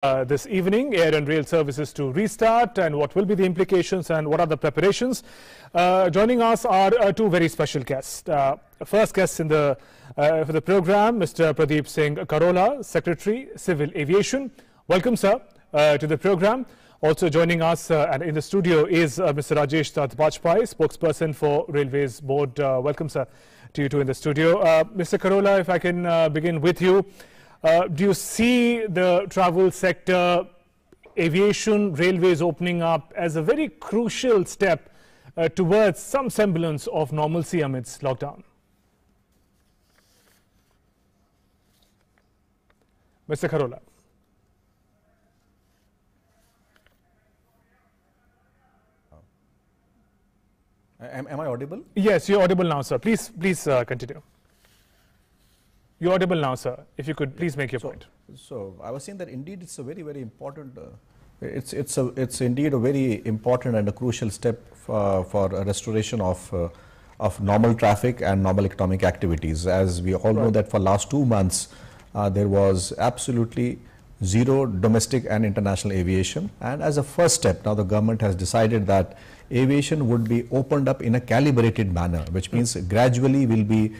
This evening, air and rail services to restart, and what will be the implications and what are the preparations. Joining us are two very special guests. First guest in the for the program, Mr. Pradeep Singh Kharola, Secretary, Civil Aviation. Welcome, sir, to the program. Also joining us and in the studio is Mr. Rajesh Dutt Bajpai, spokesperson for Railways Board. Welcome, sir, to you two in the studio. Mr. Kharola, if I can begin with you. Do you see the travel sector, aviation, railways opening up as a very crucial step towards some semblance of normalcy amidst lockdown? Mr. Kharola. Am I audible? Yes, you're audible now, sir. Please continue. You're audible now, sir. If you could please make your point. So I was saying that indeed it's a very, very important. It's indeed a very important and a crucial step for a restoration of normal traffic and normal economic activities. As we all know that for last 2 months there was absolutely zero domestic and international aviation, and as a first step now the government has decided that aviation would be opened up in a calibrated manner, which means gradually will be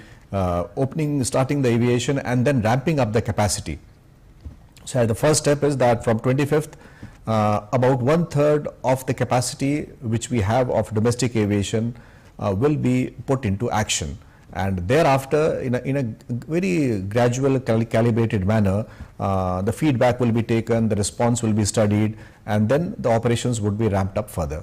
starting the aviation and then ramping up the capacity. So the first step is that from 25th, about 1/3 of the capacity which we have of domestic aviation will be put into action, and thereafter in a very gradual calibrated manner the feedback will be taken, the response will be studied, and then the operations would be ramped up further.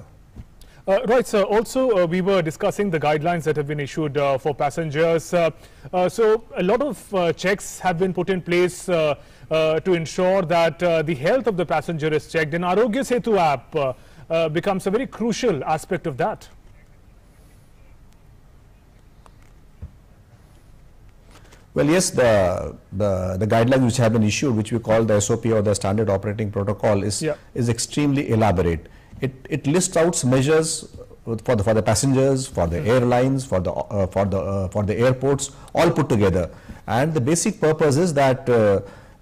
Right, sir. Also, we were discussing the guidelines that have been issued for passengers. So, a lot of checks have been put in place to ensure that the health of the passenger is checked, and Arogya Setu app becomes a very crucial aspect of that. Well, yes, the guidelines which have been issued, which we call the SOP or the Standard Operating Protocol, is extremely elaborate. It lists out measures for the passengers, for the airlines, for the airports, all put together. And the basic purpose is that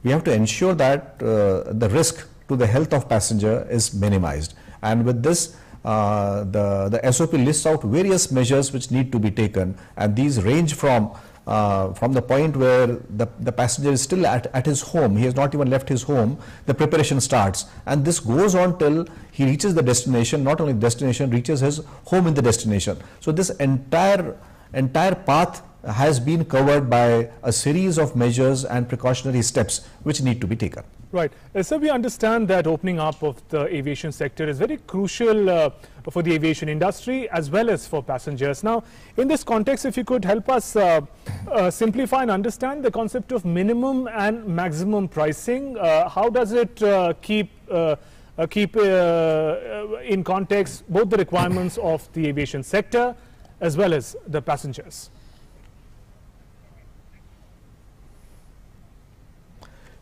we have to ensure that the risk to the health of passenger is minimized. And with this, the SOP lists out various measures which need to be taken, and these range from the point where the passenger is still at his home, he has not even left his home, the preparation starts, and this goes on till he reaches the destination. Not only destination, reaches his home in the destination. So this entire path has been covered by a series of measures and precautionary steps which need to be taken. Right. So we understand that opening up of the aviation sector is very crucial for the aviation industry as well as for passengers. Now, in this context, if you could help us simplify and understand the concept of minimum and maximum pricing, how does it keep in context both the requirements of the aviation sector as well as the passengers?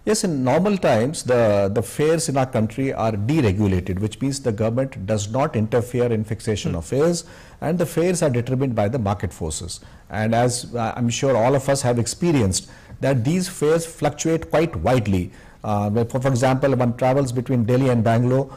Yes, in normal times, the fares in our country are deregulated, which means the government does not interfere in fixation of fares, and the fares are determined by the market forces. And as I'm sure all of us have experienced, that these fares fluctuate quite widely. For example, one travels between Delhi and Bangalore.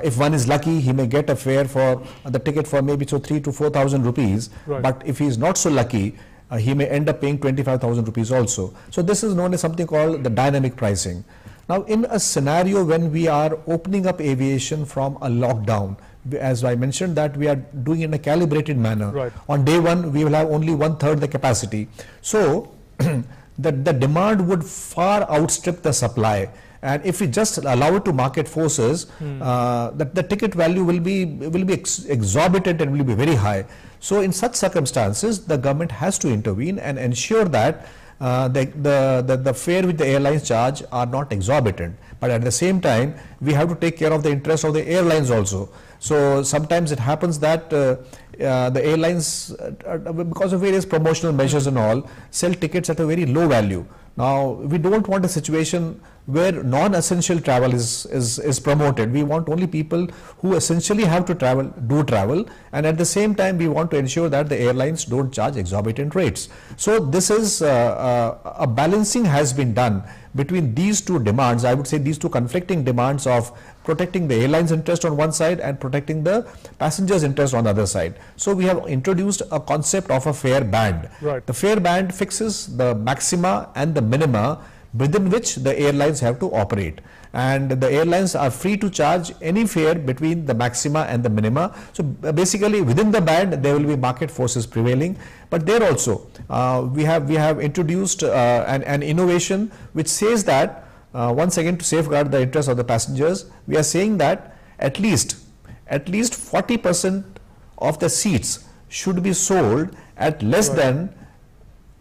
If one is lucky, he may get a fare for the ticket for maybe 3,000 to 4,000 rupees. Right. But if he is not so lucky, he may end up paying 25,000 rupees also. So this is known as something called the dynamic pricing. Now, in a scenario when we are opening up aviation from a lockdown, as I mentioned that we are doing in a calibrated manner. Right. On day one, we will have only 1/3 the capacity. So the demand would far outstrip the supply. And if we just allow it to market forces, the ticket value will be exorbitant and will be very high. So in such circumstances, the government has to intervene and ensure that the fare which the airlines charge are not exorbitant. But at the same time, we have to take care of the interest of the airlines also. So sometimes it happens that the airlines, because of various promotional measures and all, sell tickets at a very low value. Now, we don't want a situation where non-essential travel is promoted. We want only people who essentially have to travel, do travel, and at the same time we want to ensure that the airlines don't charge exorbitant rates. So this is a balancing has been done between these two demands. I would say these two conflicting demands of protecting the airlines' interest on one side and protecting the passengers' interest on the other side. So we have introduced a concept of a fare band. Right. The fare band fixes the maxima and the minima within which the airlines have to operate, and the airlines are free to charge any fare between the maxima and the minima. So basically within the band there will be market forces prevailing, but there also we have introduced an innovation which says that once again, to safeguard the interest of the passengers, we are saying that at least 40% of the seats should be sold at less than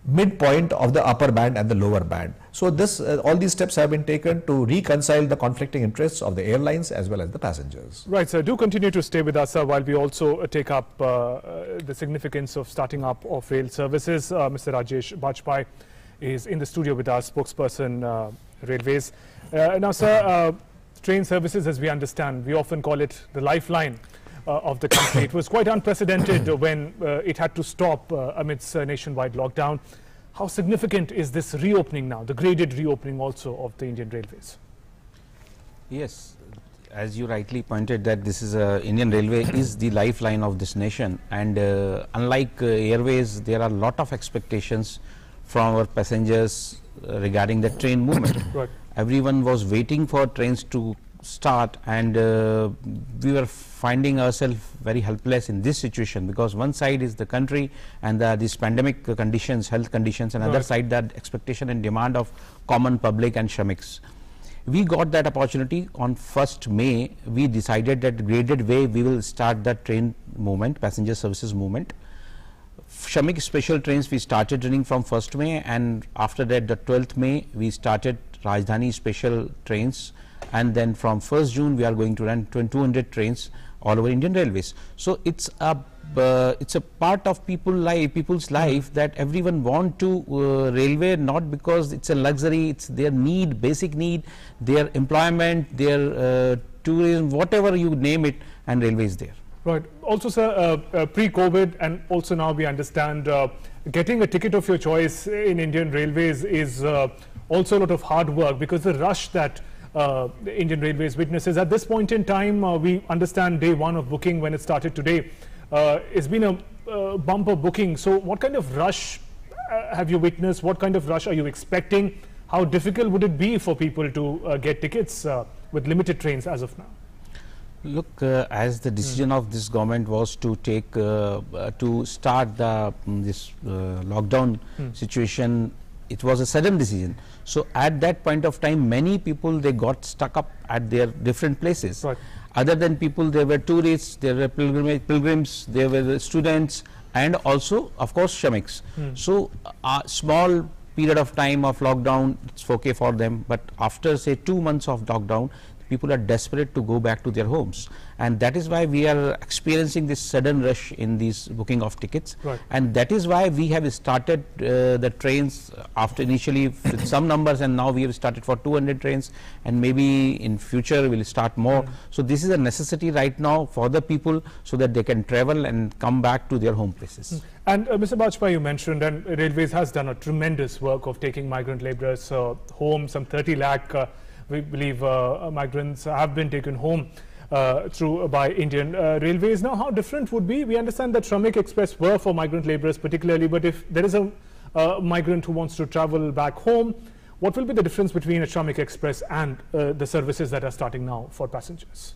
midpoint of the upper band and the lower band. So this all these steps have been taken to reconcile the conflicting interests of the airlines as well as the passengers. Right, sir. Do continue to stay with us, sir, while we also take up the significance of starting up of rail services. Mr. Rajesh Bajpai is in the studio with our spokesperson, Railways. Now, sir, train services, as we understand, we often call it the lifeline of the country. It was quite unprecedented when it had to stop amidst a nationwide lockdown. How significant is this reopening now, the graded reopening also of the Indian Railways? Yes, as you rightly pointed that this is Indian Railway is the lifeline of this nation, and unlike airways, there are a lot of expectations from our passengers regarding the train movement. Right. Everyone was waiting for trains to start, and we were finding ourselves very helpless in this situation, because one side is the country and these pandemic conditions, health conditions, and other side that expectation and demand of common public and Shramiks. We got that opportunity on 1st May. We decided that graded way we will start the train movement, passenger services movement. Shramik special trains we started running from 1st May, and after that the 12th May we started Rajdhani special trains, and then from 1st June we are going to run 200 trains all over Indian Railways. So it's a part of people's life that everyone want to railway, not because it's a luxury, it's their need, basic need, their employment, their tourism, whatever you name it, and railway is there. Right. Also, sir, pre-COVID and also now we understand getting a ticket of your choice in Indian Railways is also a lot of hard work, because the rush that the Indian Railways witnesses at this point in time, we understand day one of booking when it started today, it's been a bumper booking. So what kind of rush have you witnessed? What kind of rush are you expecting? How difficult would it be for people to get tickets with limited trains as of now? Look, as the decision of this government was to take to start the this lockdown situation, it was a sudden decision. So at that point of time, many people, they got stuck up at their different places. Right. Other than people, there were tourists, there were pilgrims, there were students, and also of course Shramiks. So a small period of time of lockdown, it's okay for them, but after say 2 months of lockdown, people are desperate to go back to their homes, and that is why we are experiencing this sudden rush in these booking of tickets. Right. And that is why we have started the trains after initially with some numbers, and now we have started for 200 trains, and maybe in future we'll start more. So this is a necessity right now for the people, so that they can travel and come back to their home places. And Mr. Bajpai, you mentioned, and Railways has done a tremendous work of taking migrant laborers home. Some 30 lakh we believe migrants have been taken home by Indian Railways. Now, how different would be? We understand that Shramik Express were for migrant laborers particularly, but if there is a migrant who wants to travel back home, what will be the difference between a Shramik Express and the services that are starting now for passengers?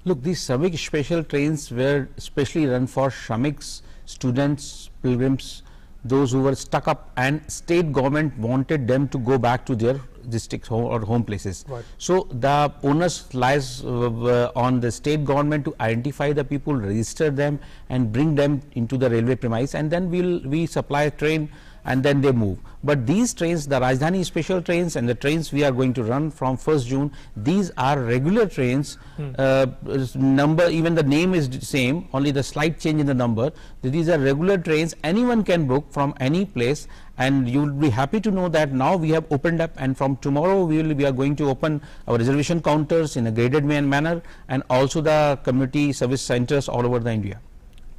Look, these Shramik special trains were specially run for Shramiks, students, pilgrims, those who were stuck up, and state government wanted them to go back to their districts or home places. Right. So the onus lies on the state government to identify the people, register them, and bring them into the railway premise, and then we supply a train and then they move. But these trains, the Rajdhani special trains and the trains we are going to run from 1st June, these are regular trains. Number, even the name is same, only the slight change in the number. These are regular trains, anyone can book from any place, and you will be happy to know that now we have opened up, and from tomorrow we are going to open our reservation counters in a graded manner, and also the community service centers all over the India.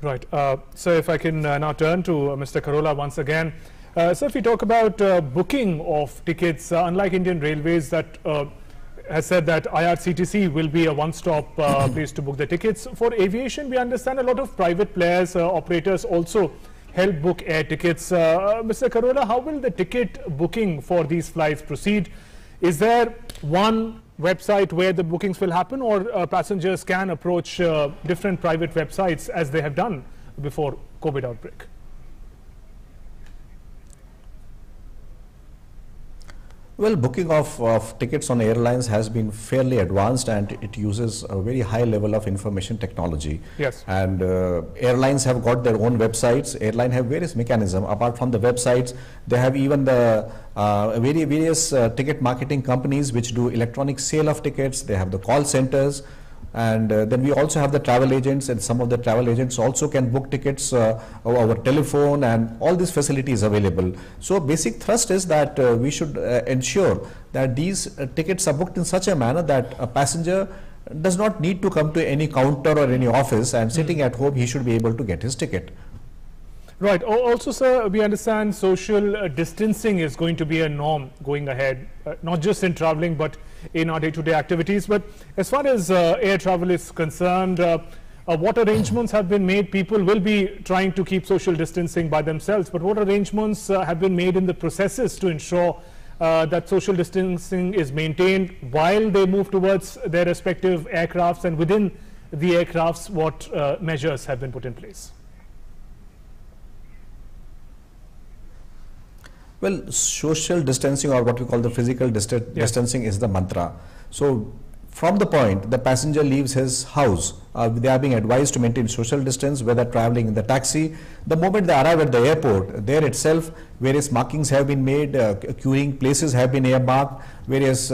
Right. So if I can now turn to Mr. Kharola once again. So if we talk about booking of tickets, unlike Indian Railways that has said that IRCTC will be a one-stop place to book the tickets. For aviation, we understand a lot of private players, operators also help book air tickets. Mr. Kharola, how will the ticket booking for these flights proceed? Is there one website where the bookings will happen, or passengers can approach different private websites as they have done before COVID outbreak? Well, booking of tickets on airlines has been fairly advanced, and it uses a very high level of information technology. Yes. And airlines have got their own websites. Airline have various mechanisms. Apart from the websites, they have even the various ticket marketing companies which do electronic sale of tickets. They have the call centers. And then we also have the travel agents, and some of the travel agents also can book tickets over telephone, and all these facilities available. So basic thrust is that we should ensure that these tickets are booked in such a manner that a passenger does not need to come to any counter or any office, and sitting at home he should be able to get his ticket. Right. Also, sir, we understand social distancing is going to be a norm going ahead, not just in traveling but in our day-to-day activities. But as far as air travel is concerned, what arrangements have been made? People will be trying to keep social distancing by themselves, but what arrangements have been made in the processes to ensure that social distancing is maintained while they move towards their respective aircrafts, and within the aircrafts, what measures have been put in place? Well, social distancing, or what we call the physical distancing, is the mantra. So from the point the passenger leaves his house, they are being advised to maintain social distance, whether traveling in the taxi. The moment they arrive at the airport, there itself various markings have been made, queuing places have been earmarked, various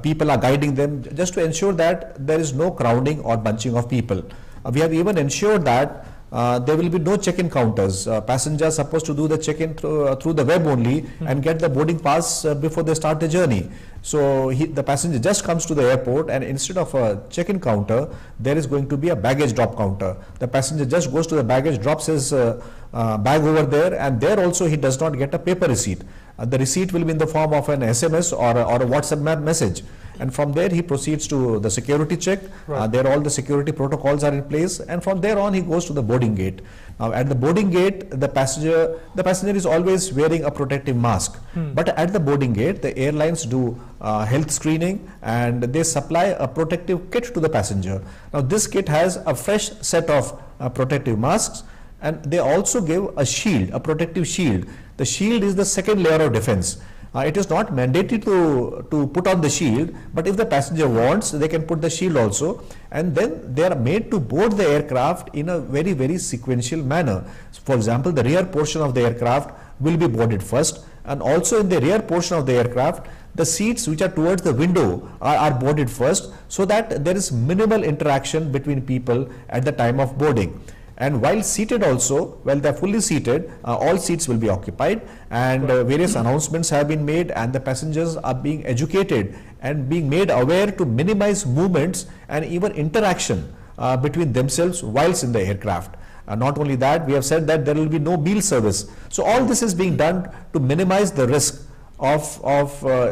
people are guiding them just to ensure that there is no crowding or bunching of people. We have even ensured that there will be no check-in counters. Passengers are supposed to do the check-in through the web only and get the boarding pass before they start the journey. So the passenger just comes to the airport, and instead of a check-in counter, there is going to be a baggage drop counter. The passenger just goes to the baggage, drops his bag over there, and there also he does not get a paper receipt. The receipt will be in the form of an SMS or a WhatsApp message. And from there he proceeds to the security check. Right. There all the security protocols are in place, and from there on he goes to the boarding gate. Now at the boarding gate, the passenger is always wearing a protective mask. But at the boarding gate, the airlines do health screening, and they supply a protective kit to the passenger. Now this kit has a fresh set of protective masks, and they also give a shield, a protective shield. The shield is the second layer of defense. It is not mandatory to put on the shield, but if the passenger wants, they can put the shield also, and then they are made to board the aircraft in a very, very sequential manner. So for example, the rear portion of the aircraft will be boarded first, and also in the rear portion of the aircraft, the seats which are towards the window are boarded first, so that there is minimal interaction between people at the time of boarding. And while seated also, while they are fully seated, all seats will be occupied, and various announcements have been made, and the passengers are being educated and being made aware to minimize movements and even interaction between themselves whilst in the aircraft. Not only that, we have said that there will be no meal service. So all this is being done to minimize the risk of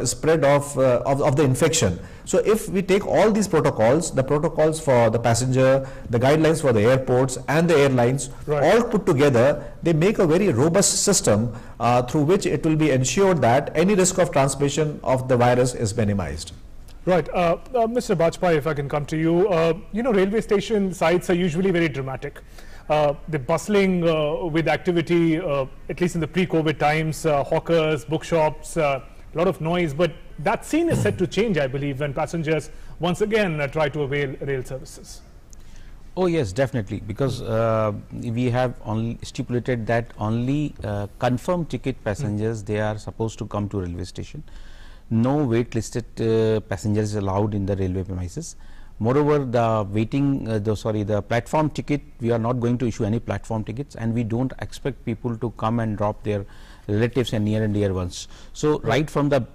spread of the infection. So if we take all these protocols, the protocols for the passenger, the guidelines for the airports and the airlines, all put together, they make a very robust system through which it will be ensured that any risk of transmission of the virus is minimized. Right. Mr. Bajpai, if I can come to you, you know, railway station sites are usually very dramatic. They're bustling with activity, at least in the pre-COVID times, hawkers, bookshops, a lot of noise, but that scene is set to change, I believe, when passengers once again try to avail rail services. Oh yes, definitely, because we have only stipulated that only confirmed ticket passengers they are supposed to come to railway station. No waitlisted passengers allowed in the railway premises. Moreover, the platform ticket, we are not going to issue any platform tickets, and we don't expect people to come and drop their relatives and near and dear ones. So right from the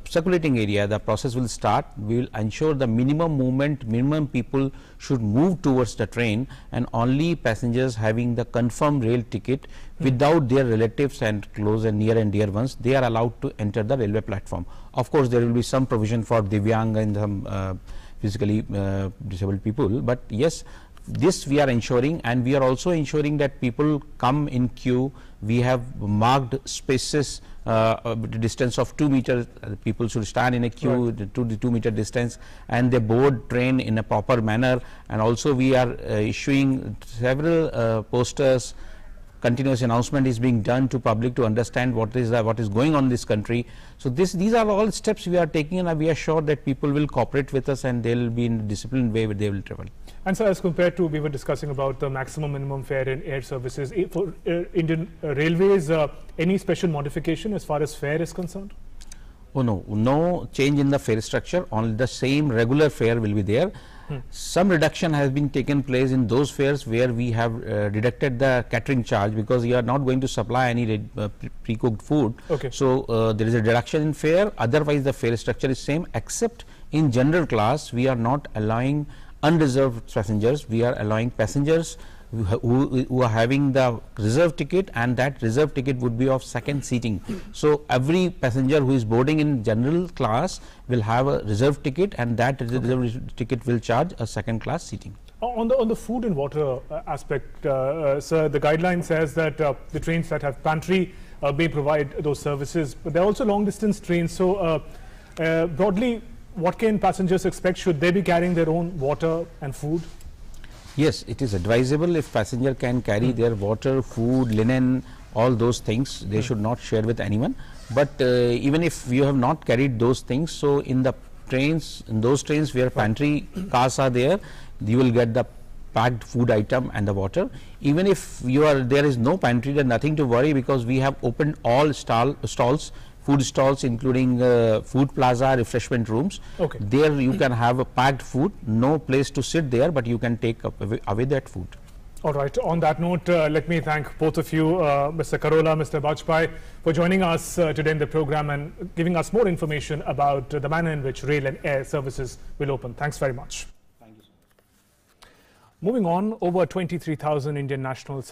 circulating area, the process will start. We will ensure the minimum movement, minimum people should move towards the train, and only passengers having the confirmed rail ticket without their relatives and close and near and dear ones, they are allowed to enter the railway platform. Of course, there will be some provision for Divyang and some physically disabled people, but yes, this we are ensuring, and we are also ensuring that people come in queue. We have marked spaces, distance of 2 meters. People should stand in a queue to the 2 meter distance, and they board train in a proper manner. And also we are issuing several posters. Continuous announcement is being done to public to understand what is going on in this country. So these are all steps we are taking, and we are sure that people will cooperate with us, and they will be in a disciplined way where they will travel. And so, as compared to, we were discussing about the maximum minimum fare in air services for Indian Railways, any special modification as far as fare is concerned? Oh no, no change in the fare structure. Only the same regular fare will be there. Some reduction has been taken place in those fares where we have deducted the catering charge, because we are not going to supply any pre-cooked food. Okay. So there is a reduction in fare. Otherwise, the fare structure is same, except in general class we are not allowing unreserved passengers. We are allowing passengers who are having the reserve ticket, and that reserve ticket would be of second seating. So every passenger who is boarding in general class will have a reserve ticket, and that reserve ticket will charge a second class seating. On the food and water aspect, sir, the guideline says that the trains that have pantry may provide those services, but there are also long distance trains. So broadly, what can passengers expect? Should they be carrying their own water and food? Yes, it is advisable if passenger can carry their water, food, linen, all those things. They should not share with anyone. But even if you have not carried those things, so in the trains, in those trains where pantry cars are there, you will get the packed food item and the water. Even if there is no pantry, then nothing to worry, because we have opened all stalls, food stalls, including food plaza, refreshment rooms. Okay. There you can have a packed food, no place to sit there, but you can take away that food. All right. On that note, let me thank both of you, Mr. Karola, Mr. Bajpai, for joining us today in the program and giving us more information about the manner in which rail and air services will open. Thanks very much. Thank you, sir. Moving on, over 23,000 Indian nationals